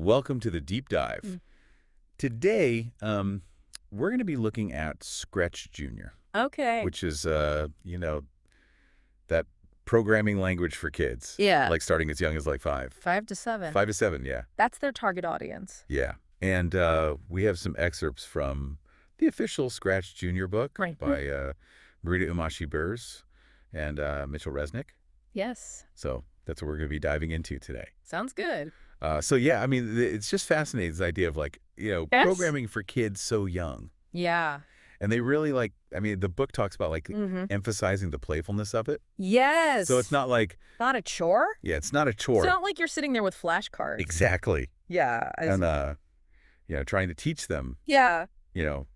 Welcome to the deep dive. Mm. Today, we're going to be looking at ScratchJr, Okay. which is, that programming language for kids. Yeah. Like starting as young as like 5. 5 to 7. 5 to 7, yeah. That's their target audience. Yeah. And we have some excerpts from the official ScratchJr book Right. by Marina, Umaschi, Bers, and Mitchel Resnick. Yes. So that's what we're going to be diving into today. Sounds good. So yeah, I mean, it's just fascinating, this idea of like, Yes. programming for kids so young. Yeah. And they really the book talks about emphasizing the playfulness of it. Yes. So it's not like, not a chore. yeah, it's not a chore. It's not like you're sitting there with flashcards. Exactly. Yeah. And, trying to teach them, Yeah.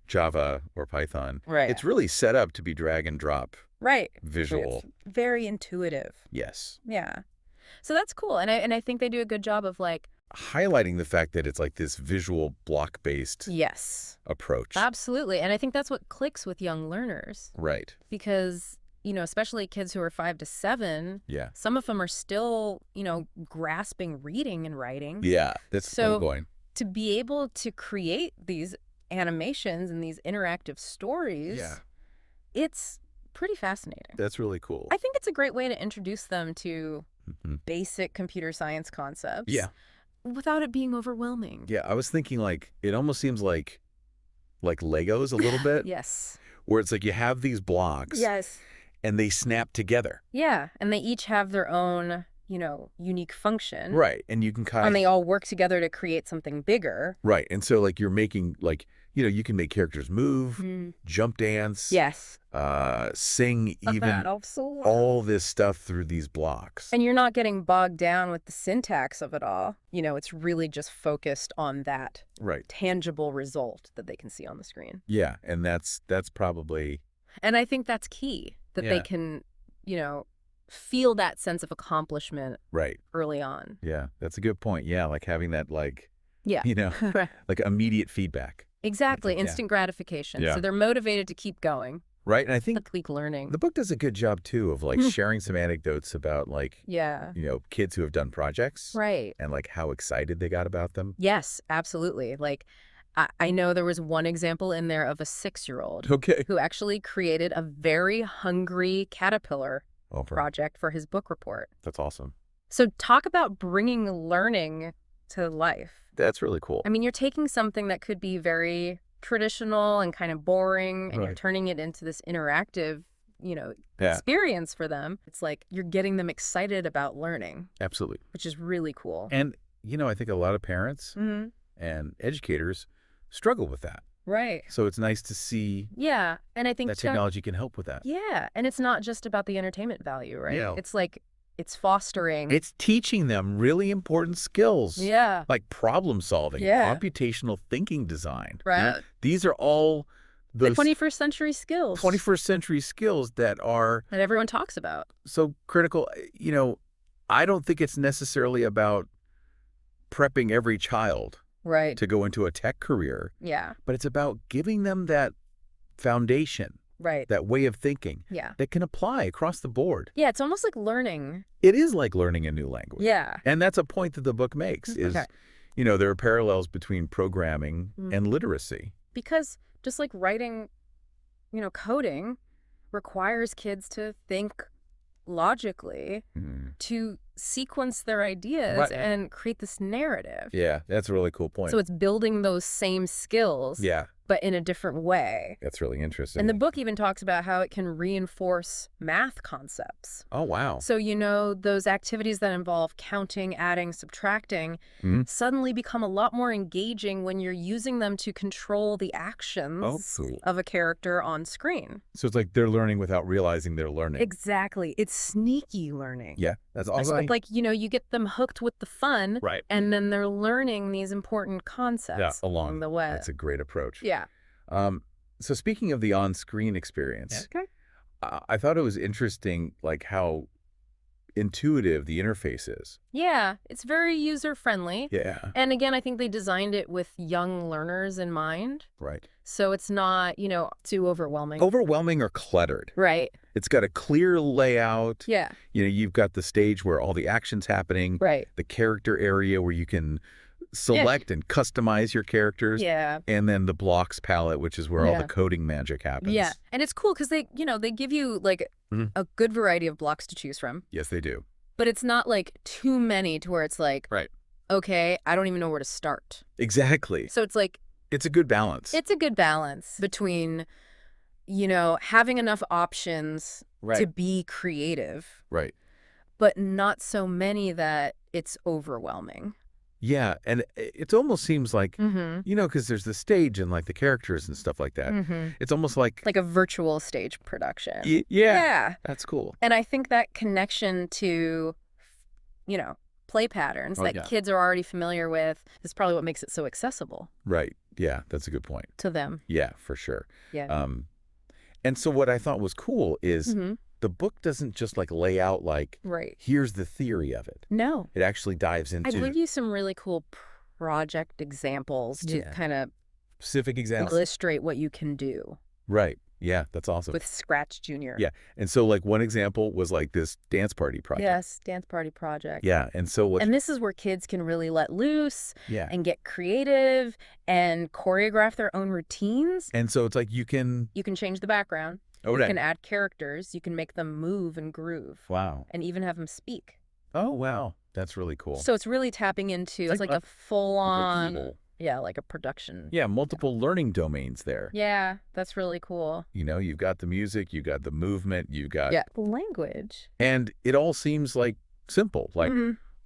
Java or Python. Right. It's really set up to be drag and drop Right. visual. It's very intuitive. Yes. Yeah. So that's cool. And I think they do a good job of Highlighting the fact that it's like this visual block-based yes. approach. Absolutely. And I think that's what clicks with young learners. Right. Because, especially kids who are 5 to 7, Yeah. some of them are still, grasping reading and writing. Yeah. That's So ongoing. to be able to create these animations and these interactive stories, Yeah. it's pretty fascinating. That's really cool. I think it's a great way to introduce them to Mhm. basic computer science concepts. Yeah. Without it being overwhelming. Yeah, I was thinking it almost seems like Legos a little bit. Yes. Where it's like you have these blocks. Yes. And they snap together. Yeah. And they each have their own, unique function. Right. And you can And they all work together to create something bigger. Right. And so you're making you can make characters move, jump dance. Yes. Sing even. All this stuff through these blocks. And you're not getting bogged down with the syntax of it all. It's really just focused on that tangible result that they can see on the screen. Yeah. And that's probably. And I think that's key, that they can, feel that sense of accomplishment early on. Yeah. That's a good point. Yeah. Like having that Right. like immediate feedback. Exactly. Instant gratification. Yeah. So they're motivated to keep going. Right. And I think keep learning. the book does a good job too of sharing some anecdotes about kids who have done projects. Right. And how excited they got about them. Yes, absolutely. I know there was one example in there of a 6-year-old who actually created a very hungry caterpillar project for his book report. That's awesome. So talk about bringing learning to life. That's really cool. I mean, you're taking something that could be very traditional and kind of boring, and you're turning it into this interactive, experience for them. It's like you're getting them excited about learning. Absolutely. Which is really cool. And, I think a lot of parents and educators struggle with that. Right. So it's nice to see and I think that technology can help with that. Yeah. And it's not just about the entertainment value, right? Yeah. It's fostering. It's teaching them really important skills. Yeah. Like problem solving, computational thinking design. Right. These are all the 21st century skills. 21st century skills that everyone talks about. So critical. I don't think it's necessarily about prepping every child to go into a tech career. Yeah. But it's about giving them that foundation. Right. That way of thinking that can apply across the board. Yeah, it's almost like learning. It is like learning a new language. Yeah. And that's a point that the book makes is, there are parallels between programming and literacy. Because just like writing, coding requires kids to think logically, to sequence their ideas and create this narrative. Yeah, that's a really cool point. So it's building those same skills. Yeah. But in a different way. That's really interesting. And the book even talks about how it can reinforce math concepts. Oh, wow. So, those activities that involve counting, adding, subtracting suddenly become a lot more engaging when you're using them to control the actions of a character on screen. So it's like they're learning without realizing they're learning. Exactly. It's sneaky learning. Yeah, that's awesome. You get them hooked with the fun. Right. And then they're learning these important concepts along the way. That's a great approach. Yeah. So speaking of the on-screen experience, I thought it was interesting, how intuitive the interface is. Yeah, it's very user-friendly. Yeah. And again, I think they designed it with young learners in mind. Right. So it's not, too overwhelming. Overwhelming or cluttered. Right. It's got a clear layout. Yeah. You've got the stage where all the action's happening. Right. The character area where you can select and customize your characters. Yeah. And then the blocks palette, which is where all the coding magic happens. Yeah. And it's cool because they give you like a good variety of blocks to choose from. Yes, they do. But it's not like too many to where it's like, okay, I don't even know where to start. Exactly. So it's like, it's a good balance. It's a good balance between, having enough options to be creative. Right. But not so many that it's overwhelming. Yeah, and it almost seems like, because there's the stage and like the characters and stuff like that. It's almost like a virtual stage production. Yeah. That's cool. And I think that connection to, play patterns that kids are already familiar with is probably what makes it so accessible. Right. Yeah, that's a good point. To them. Yeah, for sure. Yeah. And so what I thought was cool is the book doesn't just like lay out like, here's the theory of it. No. It actually dives into. I give you some really cool project examples to kind of specific examples. Illustrate what you can do. Right. Yeah, that's awesome. With ScratchJr. Yeah. And so like one example was like this dance party project. Yes, dance party project. Yeah. And so and this is where kids can really let loose and get creative and choreograph their own routines. And so it's like you can change the background. You can add characters. You can make them move and groove. Wow. And even have them speak. Oh, wow. That's really cool. So it's really tapping into, it's like a full-on, like a production. Yeah, multiple learning domains there. Yeah, that's really cool. You've got the music, you've got the movement, you've got... the language. And it all seems like simple, like,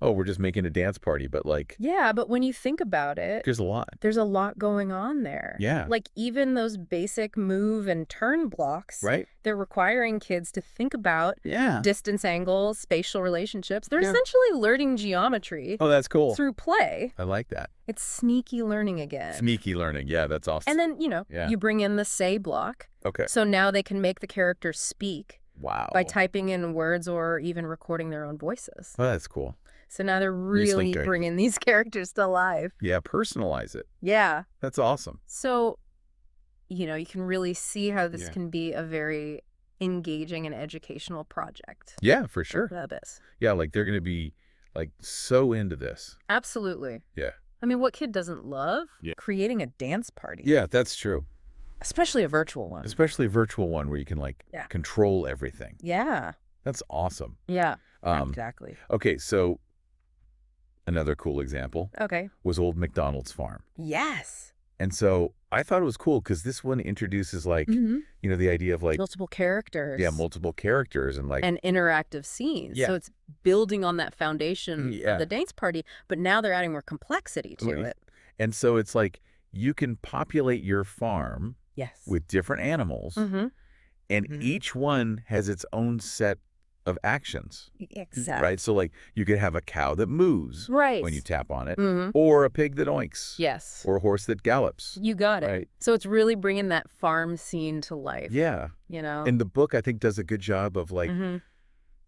oh, we're just making a dance party, but like... Yeah, but when you think about it... There's a lot. There's a lot going on there. Yeah. Like even those basic move and turn blocks. Right. They're requiring kids to think about distance angles, spatial relationships. They're essentially learning geometry. Oh, that's cool. Through play. I like that. It's sneaky learning again. Sneaky learning. Yeah, that's awesome. And then, you bring in the say block. Okay. So now they can make the character speak. Wow. By typing in words or even recording their own voices. Oh, that's cool. So now they're really bringing these characters to life. Yeah, personalize it. Yeah. That's awesome. So, you can really see how this can be a very engaging and educational project. Yeah, for sure. Bers. Yeah, like they're going to be like so into this. Absolutely. Yeah. I mean, what kid doesn't love creating a dance party? Yeah, that's true. Especially a virtual one. Especially a virtual one where you can like control everything. Yeah. That's awesome. Yeah, exactly. Okay, so another cool example was Old MacDonald's Farm. Yes. And so I thought it was cool because this one introduces like, the idea of like... multiple characters. Yeah, multiple characters and like... and interactive scenes. Yeah. So it's building on that foundation of the dance party, but now they're adding more complexity to it. And so it's like you can populate your farm with different animals and each one has its own set of actions. Exactly. Right? So like you could have a cow that moves when you tap on it or a pig that oinks. Yes. Or a horse that gallops. You got it. Right. So it's really bringing that farm scene to life. Yeah. And the book I think does a good job of like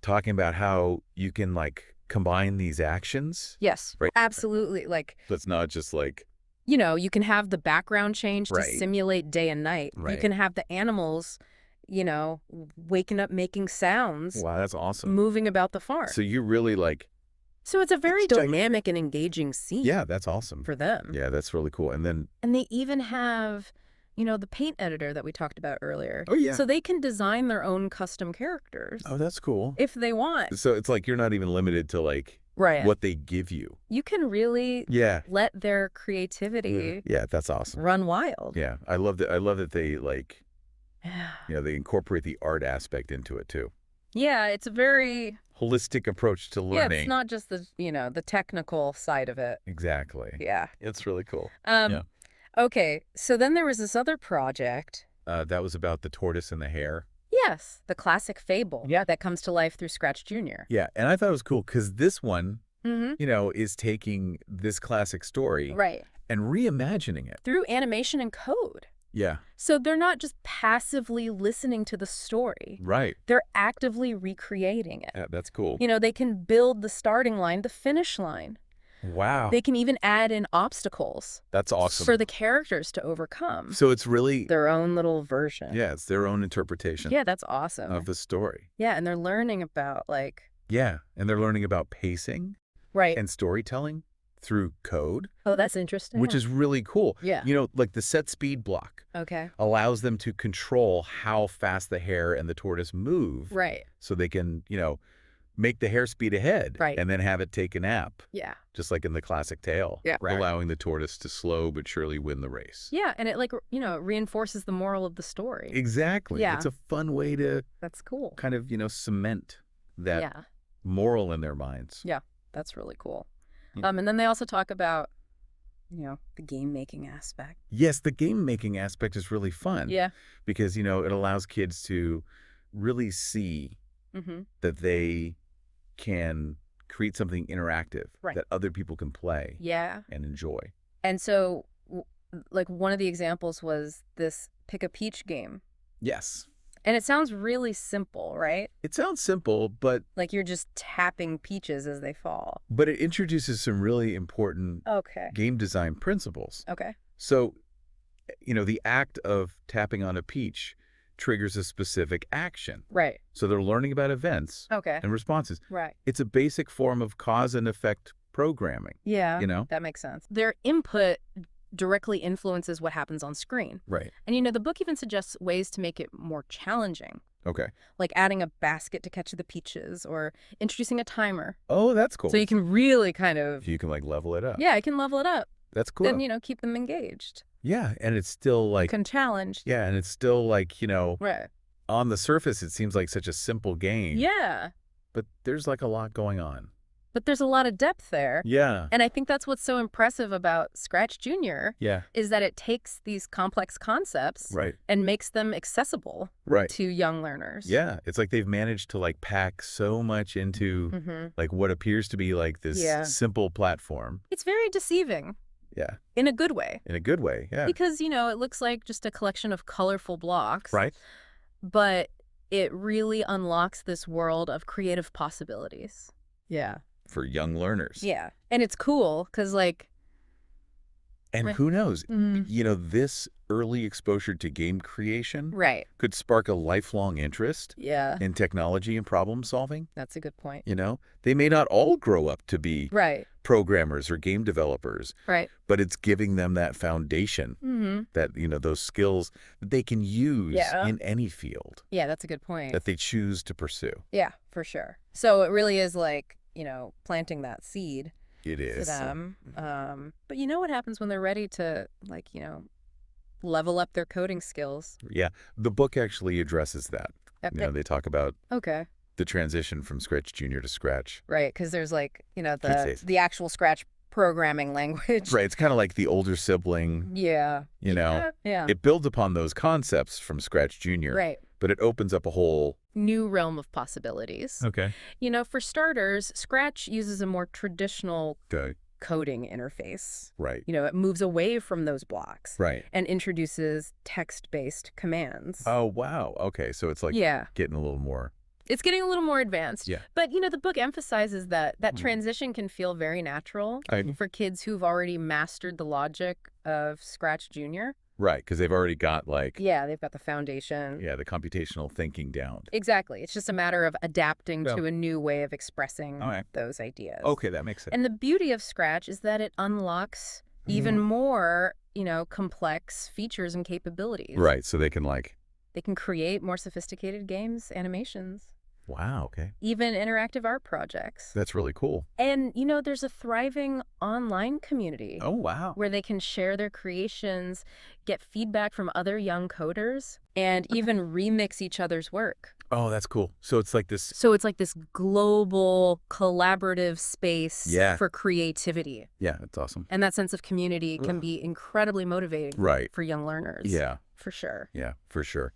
talking about how you can like combine these actions. Yes. Right. Absolutely. Like so it's not just like you can have the background change to simulate day and night. Right. You can have the animals waking up, making sounds. Wow, that's awesome. Moving about the farm. So you really like... So it's a very dynamic and engaging scene. Yeah, that's awesome. For them. Yeah, that's really cool. And then... And they even have, the paint editor that we talked about earlier. Oh, yeah. So they can design their own custom characters. Oh, that's cool. If they want. So it's like you're not even limited to like... what they give you. You can really let their creativity that's awesome. Run wild. Yeah, I love that they like... they incorporate the art aspect into it too. Yeah, it's a very holistic approach to learning. Yeah, it's not just the the technical side of it. Exactly. Yeah, it's really cool. Okay, so then there was this other project. That was about the tortoise and the hare. Yes, the classic fable. Yeah, that comes to life through ScratchJr. Yeah, and I thought it was cool because this one, is taking this classic story and reimagining it through animation and code. Yeah. So they're not just passively listening to the story. Right. They're actively recreating it. Yeah, that's cool. They can build the starting line, the finish line. Wow. They can even add in obstacles. That's awesome. For the characters to overcome. So it's really... their own little version. Yeah, it's their own interpretation. Yeah, that's awesome. Of the story. Yeah, and they're learning about like... Yeah, and they're learning about pacing. Right. And storytelling through code. Oh, that's interesting. Which is really cool. Yeah. You know, like the set speed block. Okay. Allows them to control how fast the hare and the tortoise move. Right. So they can, you know, make the hare speed ahead. Right. And then have it take a nap. Yeah. Just like in the classic tale. Yeah. Right. Allowing the tortoise to slow but surely win the race. Yeah. And it, like, you know, it reinforces the moral of the story. Exactly. Yeah. It's a fun way to That's cool. kind of, you know, cement that moral in their minds. Yeah. That's really cool. Yeah. And then they also talk about, you know, the game-making aspect. Yes, the game-making aspect is really fun. Yeah. Because, you know, it allows kids to really see that they can create something interactive that other people can play and enjoy. And so, like, one of the examples was this Pick a Peach game. Yes. And it sounds really simple, right? It sounds simple, but... Like you're just tapping peaches as they fall. But it introduces some really important game design principles. Okay. So, you know, the act of tapping on a peach triggers a specific action. Right. So they're learning about events and responses. Right. It's a basic form of cause and effect programming. Yeah. You know? That makes sense. Their input directly influences what happens on screen. Right. And, you know, the book even suggests ways to make it more challenging. Okay. Like adding a basket to catch the peaches or introducing a timer. Oh, that's cool. So you can really kind of... You can, like, level it up. Yeah, I can level it up. That's cool. And, you know, keep them engaged. Yeah, and it's still, like... You can challenge. Yeah, and it's still, like, you know... Right. On the surface, it seems like such a simple game. Yeah. But there's, like, a lot going on. But there's a lot of depth there. Yeah. And I think that's what's so impressive about ScratchJr. Yeah. Is that it takes these complex concepts and makes them accessible to young learners. Yeah. It's like they've managed to, like, pack so much into, like, what appears to be, like, this simple platform. It's very deceiving. Yeah. In a good way. In a good way, yeah. Because, you know, it looks like just a collection of colorful blocks. Right. But it really unlocks this world of creative possibilities. Yeah. For young learners. Yeah. And it's cool because, like... And who knows? You know, this early exposure to game creation could spark a lifelong interest in technology and problem solving. That's a good point. You know, they may not all grow up to be programmers or game developers. But it's giving them that foundation, that, you know, those skills that they can use in any field. Yeah, that's a good point. That they choose to pursue. Yeah, for sure. So it really is like, you know, planting that seed. It is. For them. But you know what happens when they're ready to, like, you know, level up their coding skills? Yeah. The book actually addresses that. You know, they talk about the transition from ScratchJr to Scratch. Right, because there's, like, you know, the actual Scratch programming language. Right. It's kind of like the older sibling. Yeah. You know? Yeah. It builds upon those concepts from ScratchJr. Right. But it opens up a whole... new realm of possibilities. Okay. You know, for starters, Scratch uses a more traditional coding interface. Right. You know, it moves away from those blocks. Right. And introduces text-based commands. Oh, wow. Okay. So it's like getting a little more... It's getting a little more advanced. Yeah. But, you know, the book emphasizes that transition can feel very natural for kids who've already mastered the logic of ScratchJr. Right, because they've already got, like... Yeah, they've got the foundation. Yeah, the computational thinking down. Exactly. It's just a matter of adapting to a new way of expressing those ideas. Okay, that makes sense. And the beauty of Scratch is that it unlocks even more, you know, complex features and capabilities. Right, so they can, like... They can create more sophisticated games, animations. Wow, okay. Even interactive art projects. That's really cool. And, you know, there's a thriving online community. Oh, wow. Where they can share their creations, get feedback from other young coders, and even remix each other's work. Oh, that's cool. So it's like this... So it's like this global, collaborative space for creativity. Yeah, that's awesome. And that sense of community can be incredibly motivating for young learners. Yeah. For sure. Yeah, for sure.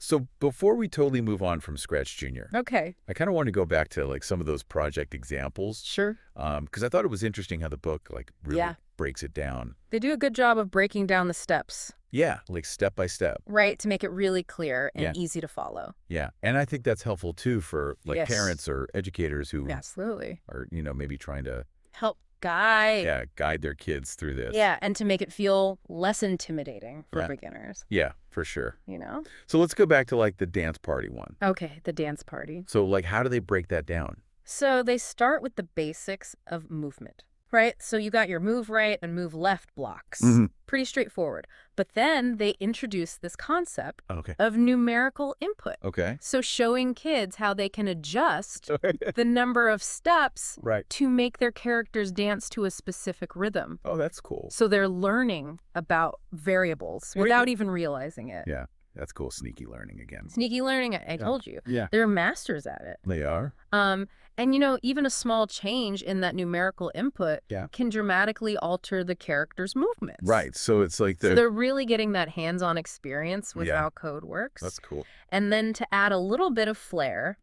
So before we totally move on from ScratchJr, I kind of want to go back to, like, some of those project examples. Sure. Because I thought it was interesting how the book, like, really breaks it down. They do a good job of breaking down the steps. Yeah, like step by step. Right, to make it really clear and easy to follow. Yeah, and I think that's helpful, too, for, like, parents or educators who are, you know, maybe trying to... help guide. Yeah, guide their kids through this. Yeah, and to make it feel less intimidating for beginners. Yeah, for sure. You know? So let's go back to, like, the dance party one. Okay, the dance party. So, like, how do they break that down? So they start with the basics of movement. Right? So you got your move right and move left blocks. Pretty straightforward. But then they introduced this concept of numerical input. So showing kids how they can adjust the number of steps to make their characters dance to a specific rhythm. Oh, that's cool. So they're learning about variables without even realizing it. Yeah, that's cool. Sneaky learning again. Sneaky learning, I told you. Yeah. They're masters at it. They are. And, you know, even a small change in that numerical input can dramatically alter the character's movements. Right. So it's like so they're really getting that hands-on experience with how code works. That's cool. And then to add a little bit of flair,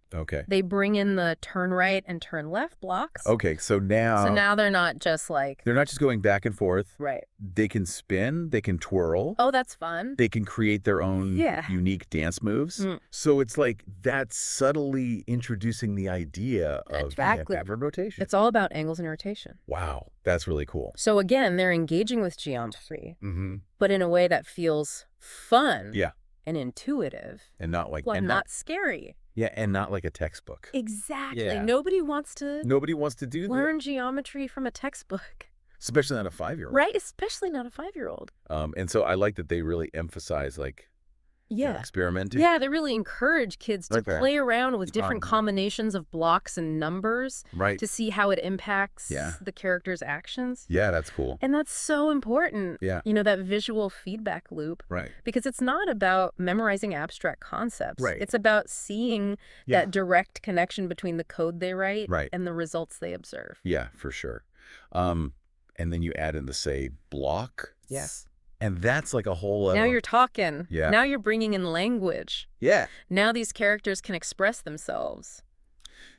they bring in the turn right and turn left blocks. So now they're not just like... They're not just going back and forth. Right. They can spin. They can twirl. Oh, that's fun. They can create their own unique dance moves. So it's like that's subtly introducing the idea of backward rotation. It's all about angles and rotation. Wow. That's really cool. So again, they're engaging with geometry, but in a way that feels fun and intuitive. And not like... and not scary. Yeah, and not like a textbook. Exactly. Yeah. Nobody wants to learn geometry from a textbook. Especially not a 5-year-old. Right, especially not a 5-year-old. And so I like that they really emphasize like experimenting. Yeah, they really encourage kids to play around with different combinations of blocks and numbers to see how it impacts the character's actions. Yeah, that's cool. And that's so important. Yeah. You know, that visual feedback loop. Right. Because it's not about memorizing abstract concepts. Right. It's about seeing that direct connection between the code they write and the results they observe. Yeah, for sure. And then you add in the, say, block. Yes. And that's like a whole level. Now you're talking. Yeah. Now you're bringing in language. Yeah. Now these characters can express themselves.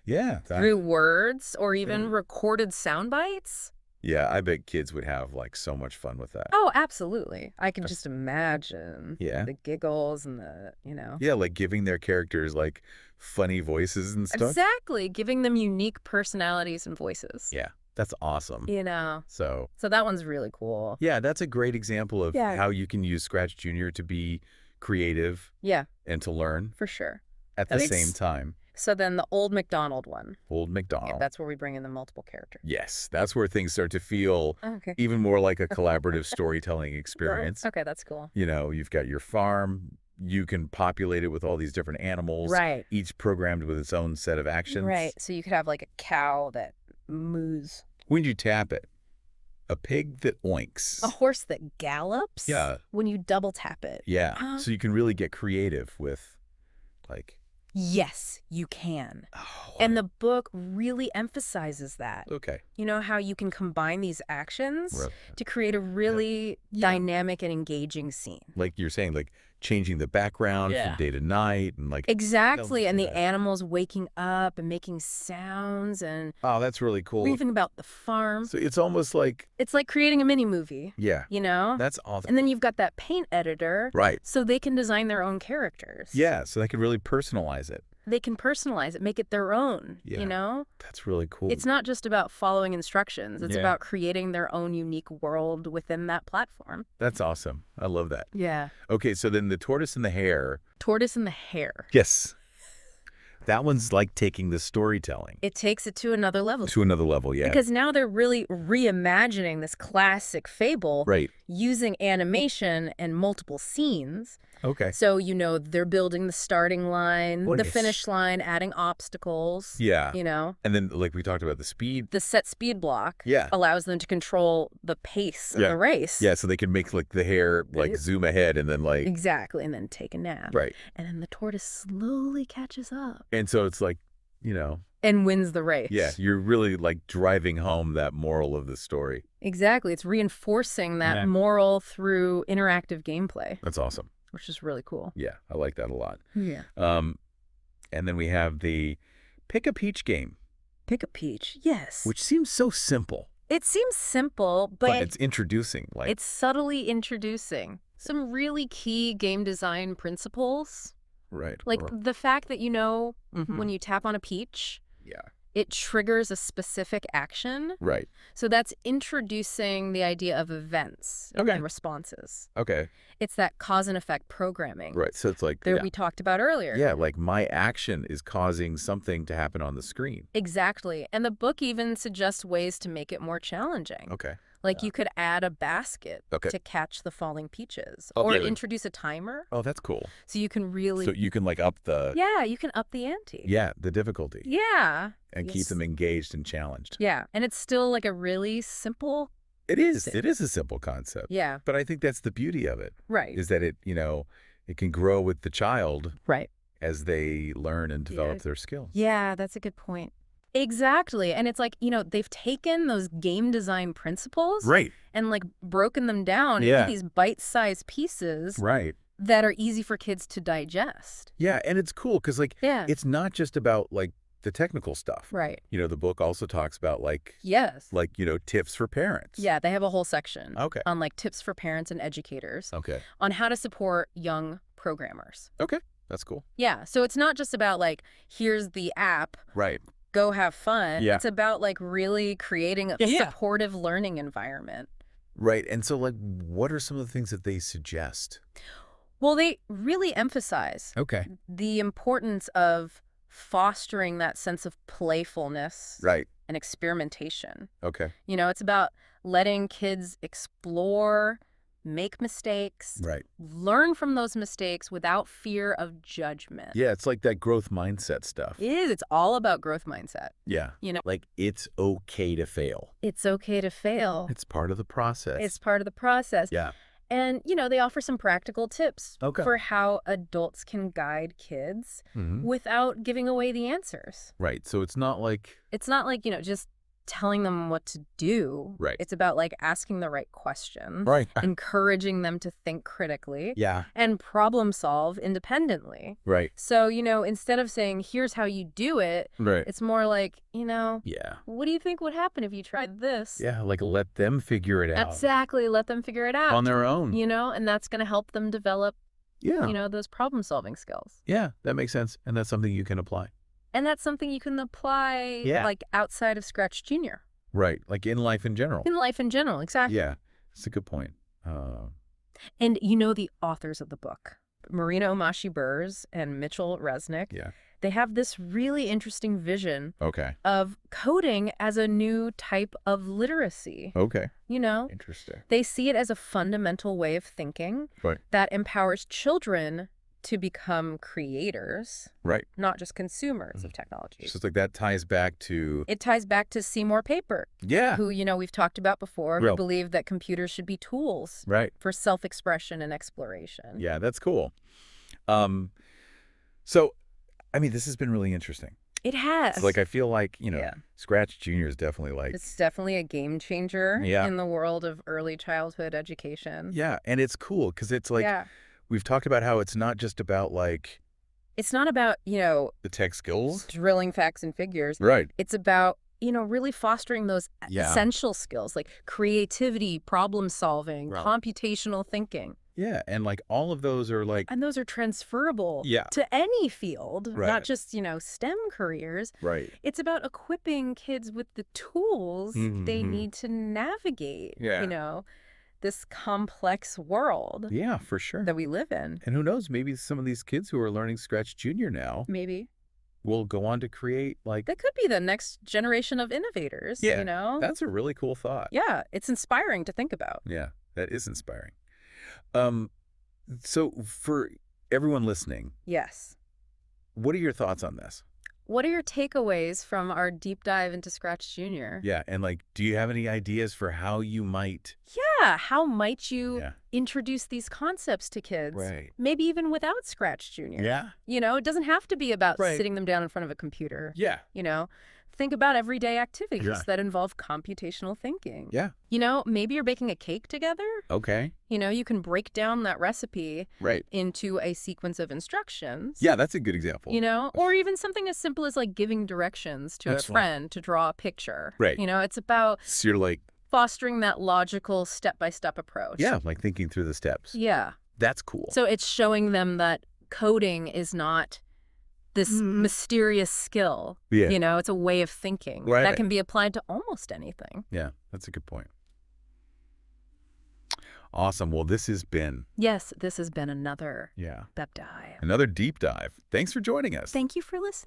Yeah. Through words or even recorded sound bites. Yeah, I bet kids would have like so much fun with that. Oh, absolutely. I can just imagine the giggles and the, you know. Yeah, like giving their characters like funny voices and stuff. Exactly. Giving them unique personalities and voices. Yeah. That's awesome. You know. So that one's really cool. Yeah, that's a great example of how you can use ScratchJr to be creative. Yeah. And to learn. For sure. At the same time. So then the Old MacDonald one. Old MacDonald. Yeah, that's where we bring in the multiple characters. Yes, that's where things start to feel even more like a collaborative storytelling experience. Okay, that's cool. You know, you've got your farm. You can populate it with all these different animals. Right. Each programmed with its own set of actions. Right. So you could have like a cow that moos. When you tap it, a pig that oinks. A horse that gallops? Yeah. When you double tap it. Yeah. So you can really get creative with, like... Yes, you can. Oh. And the book really emphasizes that. Okay. You know how you can combine these actions to create a really dynamic and engaging scene. Like you're saying, like changing the background from day to night and like... Exactly. And the animals waking up and making sounds and... Oh, that's really cool. Even about the farm. So it's almost like... It's like creating a mini movie. Yeah. You know? That's awesome. And then you've got that paint editor. Right. So they can design their own characters. Yeah. So they can really personalize it. They can personalize it, make it their own, you know? That's really cool. It's not just about following instructions. It's about creating their own unique world within that platform. That's awesome. I love that. Yeah. Okay, so then the tortoise and the hare. Tortoise and the hare. Yes. That one's like taking the storytelling. It takes it to another level. To another level, yeah. Because now they're really reimagining this classic fable. Right. Using animation and multiple scenes. Okay. So, you know, they're building the starting line, the finish line, adding obstacles. Yeah. You know? And then, like we talked about, the speed. The set speed block allows them to control the pace of the race. Yeah, so they can make, like, the hare, like, zoom ahead and then, like... Exactly, and then take a nap. Right. And then the tortoise slowly catches up. And so it's like, you know... And wins the race. Yeah, you're really, like, driving home that moral of the story. Exactly. It's reinforcing that moral through interactive gameplay. That's awesome. Which is really cool. Yeah, I like that a lot. Yeah. And then we have the Pick a Peach game. Pick a Peach, yes. Which seems so simple. It seems simple, but it's introducing. Like it's subtly introducing some really key game design principles. Right. Like the fact that, you know, when you tap on a peach, it triggers a specific action. Right. So that's introducing the idea of events and responses. Okay. It's that cause and effect programming. Right. So it's like that we talked about earlier. Yeah, like my action is causing something to happen on the screen. Exactly. And the book even suggests ways to make it more challenging. Okay. Like you could add a basket to catch the falling peaches. Or introduce a timer. Oh, that's cool. So you can really... So you can like up the... Yeah, you can up the ante. Yeah, the difficulty. Yeah. And keep them engaged and challenged. Yeah. And it's still like a really simple... It is. It is a simple concept. Yeah. But I think that's the beauty of it. Right. Is that it, it can grow with the child. Right. As they learn and develop their skills. Yeah, that's a good point. Exactly. And it's like, they've taken those game design principles and like broken them down into these bite-sized pieces that are easy for kids to digest. Yeah, and it's cool because like it's not just about like the technical stuff. Right. The book also talks about like tips for parents. Yeah, they have a whole section on like tips for parents and educators. Okay. On how to support young programmers. Okay. That's cool. Yeah. So it's not just about like, here's the app. Right. Go have fun. Yeah. It's about like really creating a supportive learning environment. Right. And so like, what are some of the things that they suggest? Well, they really emphasize the importance of fostering that sense of playfulness and experimentation. Okay. It's about letting kids explore, make mistakes, learn from those mistakes without fear of judgment. Yeah, it's like that growth mindset stuff. It is. It's all about growth mindset. Yeah. Like it's okay to fail. It's okay to fail. It's part of the process. It's part of the process. Yeah. And, they offer some practical tips for how adults can guide kids without giving away the answers. Right. So it's not like, just telling them what to do. Right. It's about like asking the right questions. Right. Encouraging them to think critically. Yeah. And problem solve independently. Right. So, instead of saying, here's how you do it, it's more like, what do you think would happen if you tried this? Yeah, like let them figure it out. Exactly. Let them figure it out. On their own. And that's going to help them develop, those problem solving skills. Yeah, that makes sense. And that's something you can apply. And that's something you can apply like outside of ScratchJr. Right. Like in life in general. In life in general. Exactly. Yeah. That's a good point. And the authors of the book, Marina Umaschi Bers and Mitchel Resnick. Yeah. They have this really interesting vision Okay. of coding as a new type of literacy. Okay. Interesting. They see it as a fundamental way of thinking that empowers children to become creators, not just consumers of technology. So it's like that ties back to... It ties back to Seymour Papert, who, we've talked about before, who believed that computers should be tools for self-expression and exploration. Yeah, that's cool. So, I mean, this has been really interesting. It has. So, like, I feel like, ScratchJr is definitely like... It's definitely a game changer in the world of early childhood education. Yeah, and it's cool because it's like... We've talked about how it's not just about like... It's not about, the tech skills. Drilling facts and figures. Right. It's about, really fostering those essential skills like creativity, problem solving, computational thinking. Yeah. And like all of those are like... And those are transferable to any field, not just, STEM careers. Right. It's about equipping kids with the tools they need to navigate, this complex world. Yeah, for sure. That we live in. And who knows, maybe some of these kids who are learning ScratchJr now will go on to create like... That could be the next generation of innovators, That's a really cool thought. Yeah, it's inspiring to think about. Yeah, that is inspiring. So for everyone listening... Yes. What are your thoughts on this? What are your takeaways from our deep dive into ScratchJr? Yeah, and like, do you have any ideas for how you might... Yeah, how might you introduce these concepts to kids? Right. Maybe even without ScratchJr. Yeah. It doesn't have to be about sitting them down in front of a computer. Yeah. Think about everyday activities that involve computational thinking. Yeah. Maybe you're baking a cake together. Okay. You can break down that recipe right. into a sequence of instructions. Yeah, that's a good example. Or even something as simple as like giving directions to a friend to draw a picture. Right. It's about so you're like fostering that logical step-by-step approach. Yeah, like thinking through the steps. Yeah. That's cool. So it's showing them that coding is not this mysterious skill. Yeah. You know, it's a way of thinking that can be applied to almost anything. Yeah, that's a good point. Awesome. Well, this has been... Yes, this has been another deep dive. Another deep dive. Thanks for joining us. Thank you for listening.